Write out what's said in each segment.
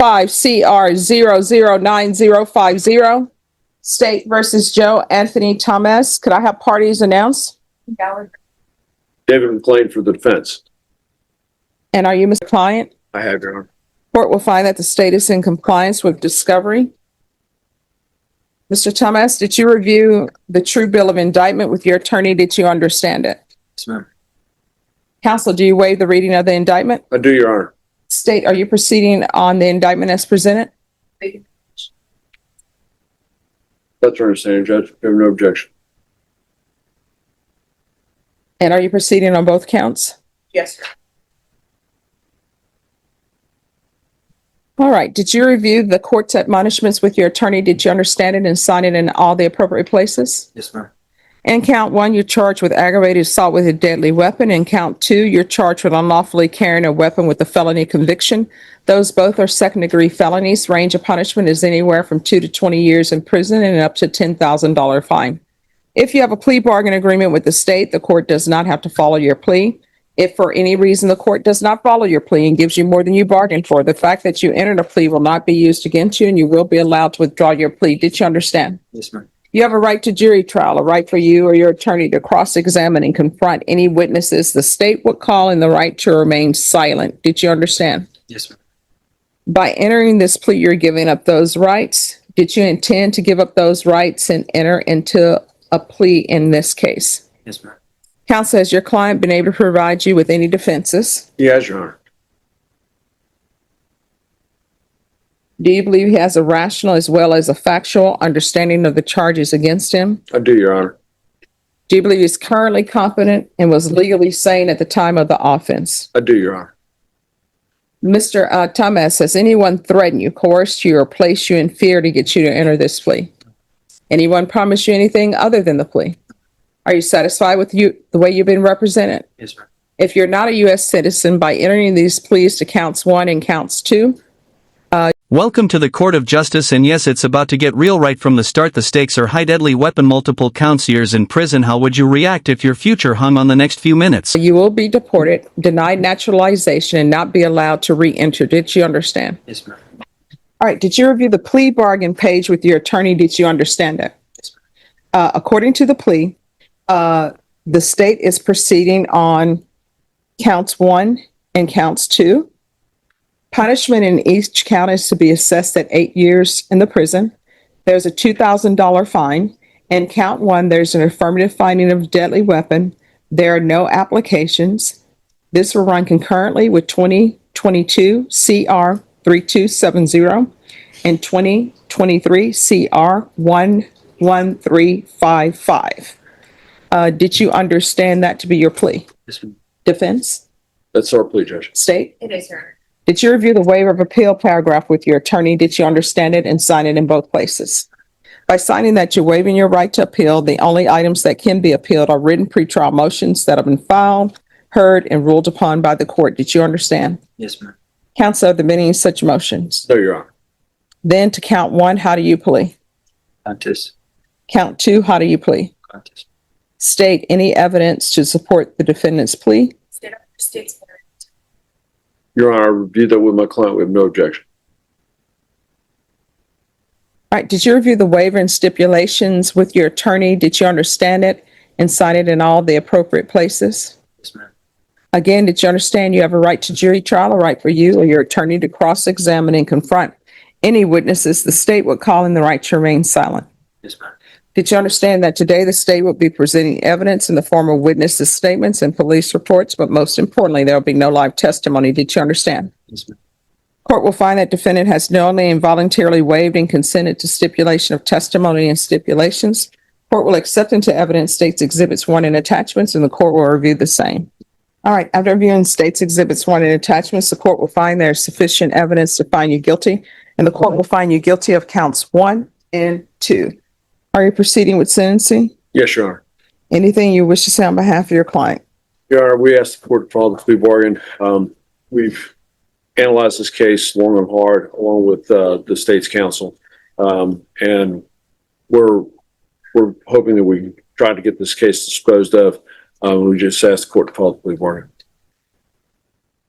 2025 CR009050. State versus Joe Anthony Thomas. Could I have parties announced? David McLean for the defense. And are you Mr. Client? I have, Your Honor. Court will find that the state is in compliance with discovery. Mr. Thomas, did you review the true bill of indictment with your attorney? Did you understand it? Yes, ma'am. Counsel, do you waive the reading of the indictment? I do, Your Honor. State, are you proceeding on the indictment as presented? That's your understanding, Judge. I have no objection. And are you proceeding on both counts? Yes. All right. Did you review the court's admonishments with your attorney? Did you understand it and sign it in all the appropriate places? Yes, ma'am. In count one, you're charged with aggravated assault with a deadly weapon. In count two, you're charged with unlawfully carrying a weapon with a felony conviction. Those both are second-degree felonies. Range of punishment is anywhere from 2 to 20 years in prison and up to $10,000 fine. If you have a plea bargain agreement with the state, the court does not have to follow your plea. If for any reason the court does not follow your plea and gives you more than you bargained for, the fact that you entered a plea will not be used against you and you will be allowed to withdraw your plea. Did you understand? Yes, ma'am. You have a right to jury trial, a right for you or your attorney to cross-examine and confront any witnesses the state would call, and the right to remain silent. Did you understand? Yes, ma'am. By entering this plea, you're giving up those rights. Did you intend to give up those rights and enter into a plea in this case? Yes, ma'am. Counsel, has your client been able to provide you with any defenses? Yes, Your Honor. Do you believe he has a rational as well as a factual understanding of the charges against him? I do, Your Honor. Do you believe he's currently competent and was legally sane at the time of the offense? I do, Your Honor. Mr. Thomas, has anyone threatened you, coerced you, or placed you in fear to get you to enter this plea? Anyone promised you anything other than the plea? Are you satisfied with the way you've been represented? Yes, ma'am. If you're not a U.S. citizen, by entering these pleas to counts 1 and counts 2, Welcome to the Court of Justice, and yes, it's about to get real right from the start. The stakes are high. Deadly weapon, multiple counts, years in prison. How would you react if your future hung on the next few minutes? you will be deported, denied naturalization, and not be allowed to re-enter. Did you understand? Yes, ma'am. All right. Did you review the plea bargain page with your attorney? Did you understand that? Yes, ma'am. According to the plea, the state is proceeding on counts 1 and counts 2. Punishment in each count is to be assessed at 8 years in the prison. There's a $2,000 fine. In count 1, there's an affirmative finding of deadly weapon. There are no applications. This will run concurrently with 2022 CR 3270 and 2023 CR 11355. Did you understand that to be your plea? Yes, ma'am. Defense? That's our plea, Judge. State? It is, Your Honor. Did you review the waiver of appeal paragraph with your attorney? Did you understand it and sign it in both places? By signing that, you're waiving your right to appeal. The only items that can be appealed are written pretrial motions that have been filed, heard, and ruled upon by the court. Did you understand? Yes, ma'am. Counsel, are there any such motions? No, Your Honor. Then to count 1, how do you plea? Contest. Count 2, how do you plea? Contest. State any evidence to support the defendant's plea. State's Your Honor, I reviewed that with my client. We have no objection. All right. Did you review the waiver and stipulations with your attorney? Did you understand it and sign it in all the appropriate places? Yes, ma'am. Again, did you understand you have a right to jury trial, a right for you or your attorney to cross-examine and confront any witnesses the state would call in, the right to remain silent? Yes, ma'am. Did you understand that today the state will be presenting evidence in the form of witnesses' statements and police reports, but most importantly, there will be no live testimony? Did you understand? Yes, ma'am. Court will find that defendant has knowingly and voluntarily waived and consented to stipulation of testimony and stipulations. Court will accept into evidence state's exhibits 1 and attachments, and the court will review the same. All right. After reviewing state's exhibits 1 and attachments, the court will find there is sufficient evidence to find you guilty, and the court will find you guilty of counts 1 and 2. Are you proceeding with sentencing? Yes, Your Honor. Anything you wish to say on behalf of your client? Your Honor, we asked the court to follow the plea bargain. We've analyzed this case long and hard, along with the state's counsel, and we're hoping that we can try to get this case disposed of. We just asked the court to follow the plea bargain.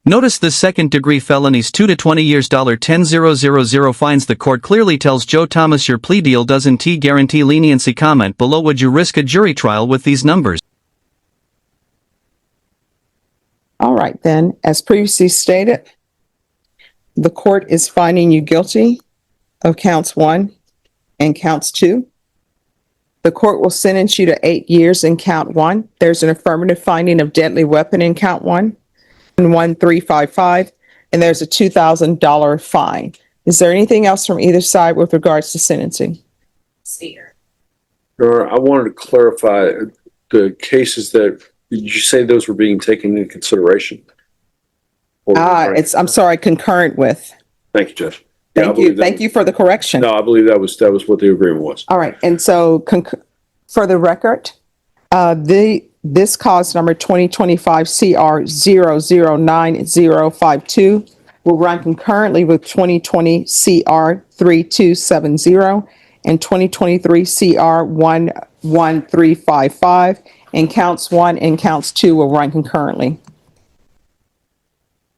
Notice the second-degree felonies 2 to 20 years. $10,000 fines. The court clearly tells Joe Thomas your plea deal doesn't guarantee leniency. Comment below. Would you risk a jury trial with these numbers? All right, then, as previously stated, the court is finding you guilty of counts 1 and counts 2. The court will sentence you to 8 years in count 1. There's an affirmative finding of deadly weapon in count 1, and 1355, and there's a $2,000 fine. Is there anything else from either side with regards to sentencing? Your Honor, I wanted to clarify the cases that, did you say those were being taken into consideration? I'm sorry, concurrent with. Thank you, Judge. Yeah, I Thank believe you. that Thank you for the correction. No, I believe that was what the agreement was. All right, and so for the record, this cause number 2025 CR 009052 will run concurrently with 2020 CR 3270 and 2023 CR 11355, and counts 1 and counts 2 will run concurrently.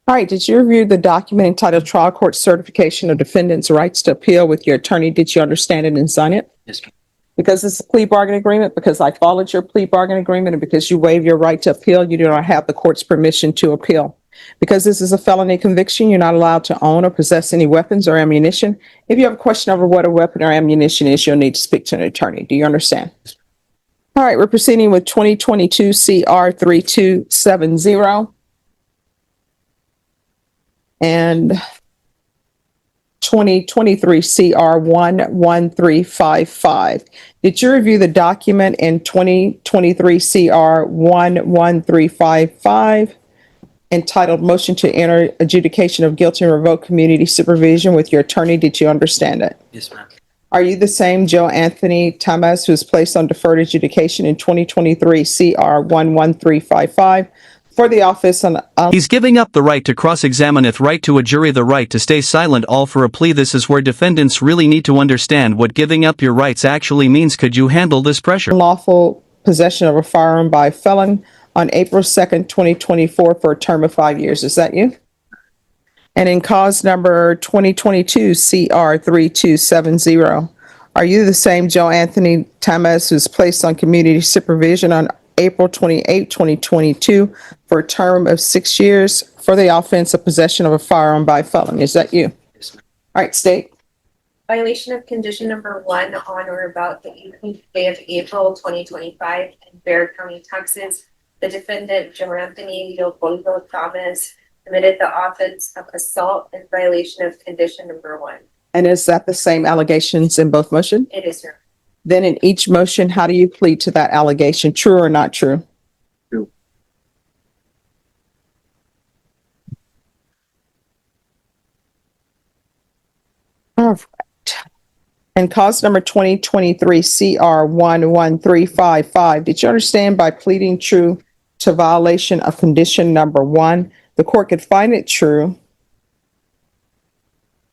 All right, did you review the document entitled Trial Court Certification of Defendant's Rights to Appeal with your attorney? Did you understand it and sign it? Yes, ma'am. Because it's a plea bargain agreement, because I followed your plea bargain agreement, and because you waive your right to appeal, you do not have the court's permission to appeal. Because this is a felony conviction, you're not allowed to own or possess any weapons or ammunition. If you have a question over what a weapon or ammunition is, you'll need to speak to an attorney. Do you understand? All right, we're proceeding with 2022 CR 3270 and 2023 CR 11355. Did you review the document in 2023 CR 11355 entitled Motion to Enter Adjudication of Guilty and Revoke Community Supervision with your attorney? Did you understand it? Yes, ma'am. Are you the same Joe Anthony Thomas who was placed on deferred adjudication in 2023 CR 11355 for the office on He's giving up the right to cross-examineth, right to a jury, the right to stay silent, all for a plea. This is where defendants really need to understand what giving up your rights actually means. Could you handle this pressure? unlawful possession of a firearm by a felon on April 2nd, 2024 for a term of 5 years? Is that you? And in cause number 2022 CR 3270, are you the same Joe Anthony Thomas who's placed on community supervision on April 28, 2022 for a term of 6 years for the offense of possession of a firearm by a felon? Is that you? Yes, ma'am. All right, state. Violation of condition number 1 on or about the 18th day of April 2025 in Bexar County, Texas. The defendant, Joe Anthony Leopoldo Thomas, committed the offense of assault in violation of condition number 1. And is that the same allegations in both motions? It is, Your Honor. Then in each motion, how do you plead to that allegation? True or not true? True. All right. And cause number 2023 CR 11355, did you understand by pleading true to violation of condition number 1, the court could find it true,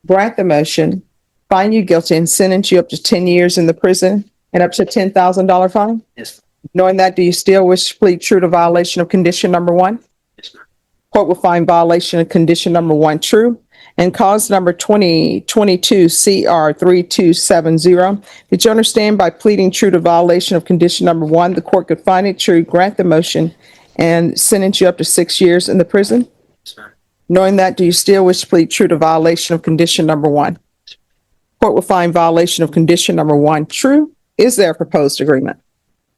grant the motion, find you guilty, and sentence you up to 10 years in the prison and up to a $10,000 fine? Yes, ma'am. Knowing that, do you still wish to plead true to violation of condition number 1? Yes, ma'am. Court will find violation of condition number 1 true. And cause number 2022 CR 3270, did you understand by pleading true to violation of condition number 1, the court could find it true, grant the motion, and sentence you up to 6 years in the prison? Yes, ma'am. Knowing that, do you still wish to plead true to violation of condition number 1? Court will find violation of condition number 1 true. Is there a proposed agreement?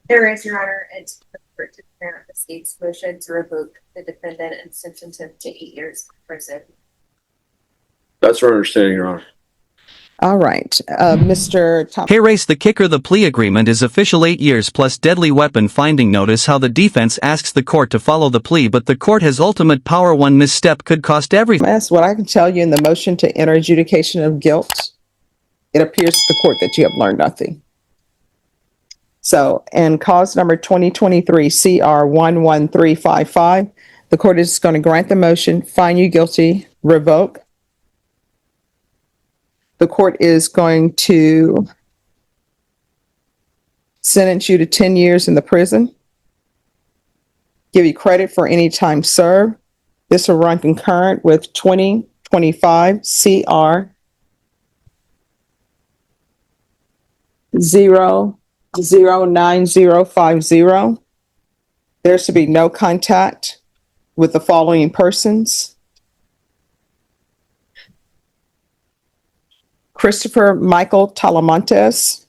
There is, Your Honor. It's preferred to grant the state's motion to revoke the defendant and sentence him to 8 years in prison. That's our understanding, Your Honor. All right, Mr. Thomas. Hey Race the kicker, the plea agreement is official 8 years plus deadly weapon finding. Notice how the defense asks the court to follow the plea, but the court has ultimate power. One misstep could cost everything. That's what I can tell you in the motion to enter adjudication of guilt. It appears to the court that you have learned nothing. So, in cause number 2023 CR 11355, the court is going to grant the motion, find you guilty, revoke. The court is going to sentence you to 10 years in the prison, give you credit for any time served, This will run concurrent with 2025 CR 09050. There should be no contact with the following persons: Christopher Michael Talamontes,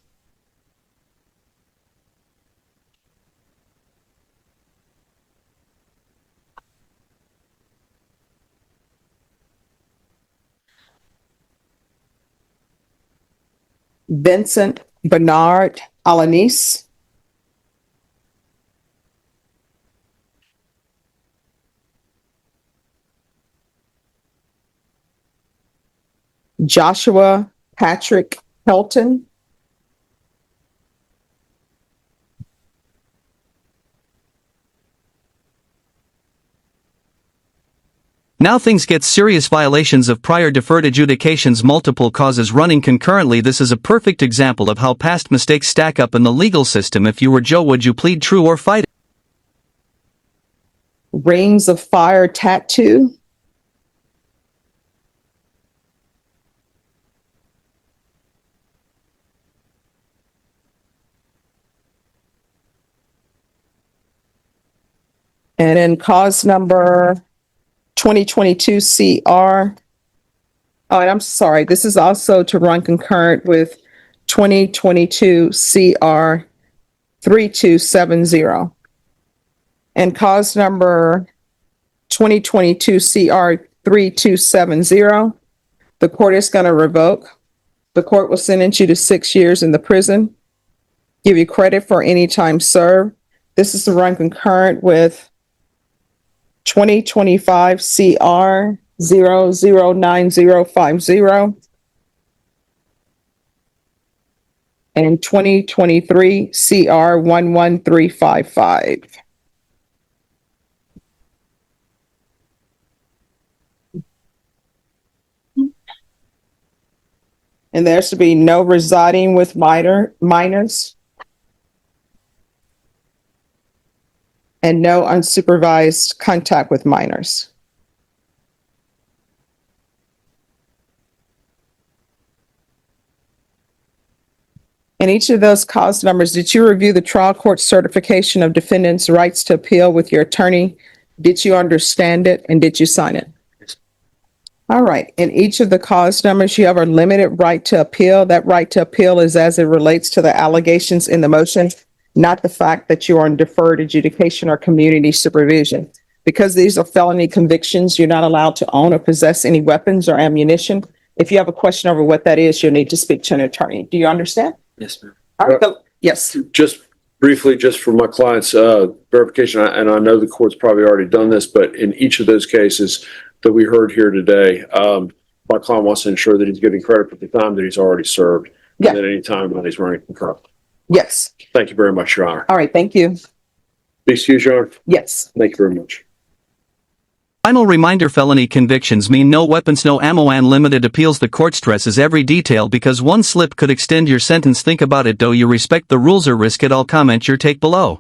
Vincent Bernard Alanis, Joshua Patrick Helton, Now things get serious. Violations of prior deferred adjudications, multiple causes running concurrently. This is a perfect example of how past mistakes stack up in the legal system. If you were Joe, would you plead true or fight it? Rings of Fire tattoo, and then cause number 2022 CR. Oh, and I'm sorry, this is also to run concurrent with 2022 CR 3270. And cause number 2022 CR 3270, the court is going to revoke. The court will sentence you to 6 years in the prison, give you credit for any time served. This is to run concurrent with 2025 CR 009050 and 2023 CR 11355. And there's to be no residing with minors and no unsupervised contact with minors. In each of those cause numbers, did you review the trial court certification of defendant's rights to appeal with your attorney? Did you understand it and did you sign it? All right. In each of the cause numbers, you have a limited right to appeal. That right to appeal is as it relates to the allegations in the motion, not the fact that you are on deferred adjudication or community supervision. Because these are felony convictions, you're not allowed to own or possess any weapons or ammunition. If you have a question over what that is, you'll need to speak to an attorney. Do you understand? Yes, ma'am. All right. Yes. Just briefly, just for my client's verification, and I know the court's probably already done this, but in each of those cases that we heard here today, my client wants to ensure that he's getting credit for the time that he's already served. Yeah. And at any time when he's running concurrent. Yes. Thank you very much, Your Honor. All right. Thank you. Be excused, Your Honor. Yes. Thank you very much. Final reminder: felony convictions mean no weapons, no ammo, and limited appeals. The court stresses every detail because one slip could extend your sentence. Think about it. Do you respect the rules or risk it all? Comment your take below.